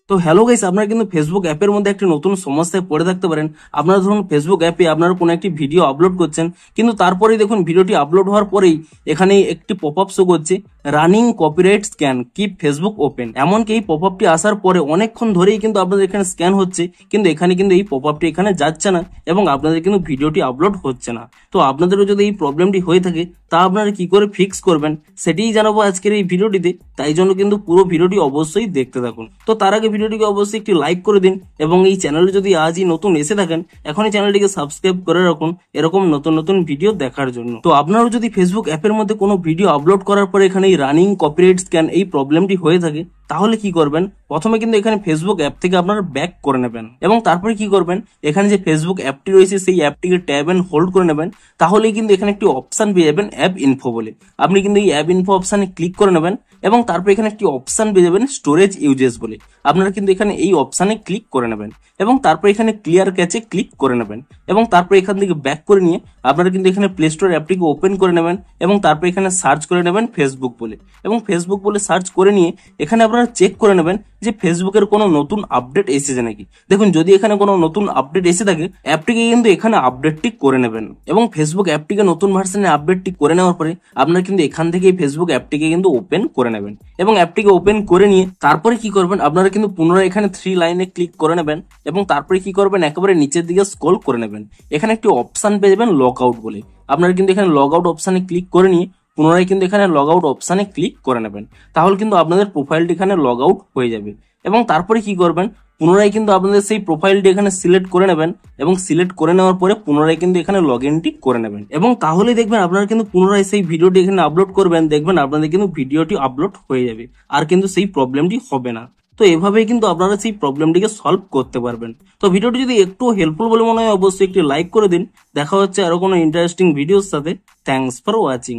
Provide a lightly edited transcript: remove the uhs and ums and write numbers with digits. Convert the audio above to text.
তো hello guys, আপনারা কিন্তু ফেসবুক অ্যাপের মধ্যে একটি নতুন সমস্যায় পড়ে থাকতে পারেন। আপনারা ধরুন ফেসবুক অ্যাপে আপনারা কোনো একটি ভিডিও আপলোড করছেন, কিন্তু তারপরেই দেখুন ভিডিওটি আপলোড হওয়ার পরেই এখানে একটি পপআপ শো করছে, running copyright scan, keep Facebook open. এমনকি এই পপআপটি আসার পরে অনেকক্ষণ ধরেই কিন্তু আপনাদের এখানে স্ক্যান হচ্ছে, কিন্তু এখানে কিন্তু এই পপআপটি এখানে যাচ্ছে না এবং আপনাদের কিন্তু ভিডিওটি আপলোড হচ্ছে না। তো আপনাদেরও যদি এই প্রবলেমটি হয়ে থাকে, তা আপনারা কি করে ফিক্স করবেন সেটিই জানাবো আজকের এই ভিডিওটিতে। তাই জন্য কিন্তু পুরো ভিডিওটি অবশ্যই দেখতে থাকুন। তো তার আগে ভিডিওটিকে অবশ্যই একটি লাইক করে দিন এবং এই চ্যানেলে যদি আজই নতুন এসে থাকেন, এখনই চ্যানেলটিকে সাবস্ক্রাইব করে রাখুন এরকম নতুন নতুন ভিডিও দেখার জন্য। তো আপনারও যদি ফেসবুক অ্যাপের মধ্যে কোনো ভিডিও আপলোড করার পরে এখানে এই রানিং কপিরাইট স্ক্যান এই প্রবলেমটি হয়ে থাকে, তাহলে কি করবেন, প্রথমে কিন্তু এখানে ফেসবুক অ্যাপ থেকে আপনারা ব্যাক করে নেবেন এবং তারপরে কি করবেন, এখানে যে ফেসবুক অ্যাপটি রয়েছে সেই অ্যাপটিকে ট্যাব এন্ড হোল্ড করে নেবেন। তাহলেই কিন্তু এখানে একটি অপশন পেয়ে যাবেন অ্যাপ ইনফো বলে। আপনি কিন্তু এই অ্যাপ ইনফো অপশনে ক্লিক করে নেবেন এবং তারপর এখানে একটি অপশন পেয়ে যাবেন স্টোরেজ ইউজেস বলে। আপনারা কিন্তু এখানে এই অপশনে ক্লিক করে নেবেন এবং তারপর এখানে ক্লিয়ার ক্যাচে ক্লিক করে নেবেন এবং তারপর এখান থেকে ব্যাক করে নিয়ে আপনারা কিন্তু এখানে প্লে স্টোর অ্যাপটিকে ওপেন করে নেবেন এবং তারপর এখানে সার্চ করে নেবেন ফেসবুক বলে এবং ফেসবুক বলে সার্চ করে নিয়ে এখানে আপনারা চেক করে নেবেন যে ফেসবুকের কোনো নতুন আপডেট এসেছে নাকি। দেখুন, যদি এখানে কোনো নতুন আপডেট এসে থাকে, অ্যাপটিকে কিন্তু এখানে আপডেটটি করে নেবেন এবং ফেসবুক অ্যাপটিকে নতুন ভার্সনে আপডেটটি করে নেওয়ার পরে আপনারা কিন্তু এখান থেকে ফেসবুক অ্যাপটিকে কিন্তু ওপেন করে নেবেন এবং অ্যাপটিকে ওপেন করে নিয়ে তারপরে কি করবেন, আপনারা কিন্তু পুনরায় এখানে 3 লাইনে ক্লিক করে নেবেন এবং তারপরে কি করবেন, একেবারে নিচের দিকে স্ক্রল করে নেবেন। এখানে একটি অপশন পেয়ে যাবেন লগ আউট বলে। আপনারা কিন্তু এখানে লগ আউট অপশনে ক্লিক করে নিয়ে পুনরায় কিন্তু এখানে লগ আউট অপশনে ক্লিক করে নেবেন। তাহলে কিন্তু আপনাদের প্রোফাইলটি এখানে লগ আউট হয়ে যাবে এবং তারপরে কি করবেন, পুনরায় কিন্তু আপনাদের সেই প্রোফাইলটি এখানে সিলেক্ট করে নেবেন এবং সিলেক্ট করে নেওয়ার পরে পুনরায় কিন্তু এখানে লগ ইনটি করে নেবেন এবং তাহলেই দেখবেন আপনারা কিন্তু পুনরায় সেই ভিডিওটি এখানে আপলোড করবেন, দেখবেন আপনাদের কিন্তু ভিডিওটি আপলোড হয়ে যাবে আর কিন্তু সেই প্রবলেমটি হবে না। তো এভাবেই কিন্তু আপনারা সেই প্রবলেমটিকে সলভ করতে পারবেন। তো ভিডিওটি যদি একটু হেল্পফুল বলে মনে হয়, অবশ্যই একটি লাইক করে দিন। দেখা হচ্ছে আরো কোনো ইন্টারেস্টিং ভিডিওর সাথে। Thanks for watching.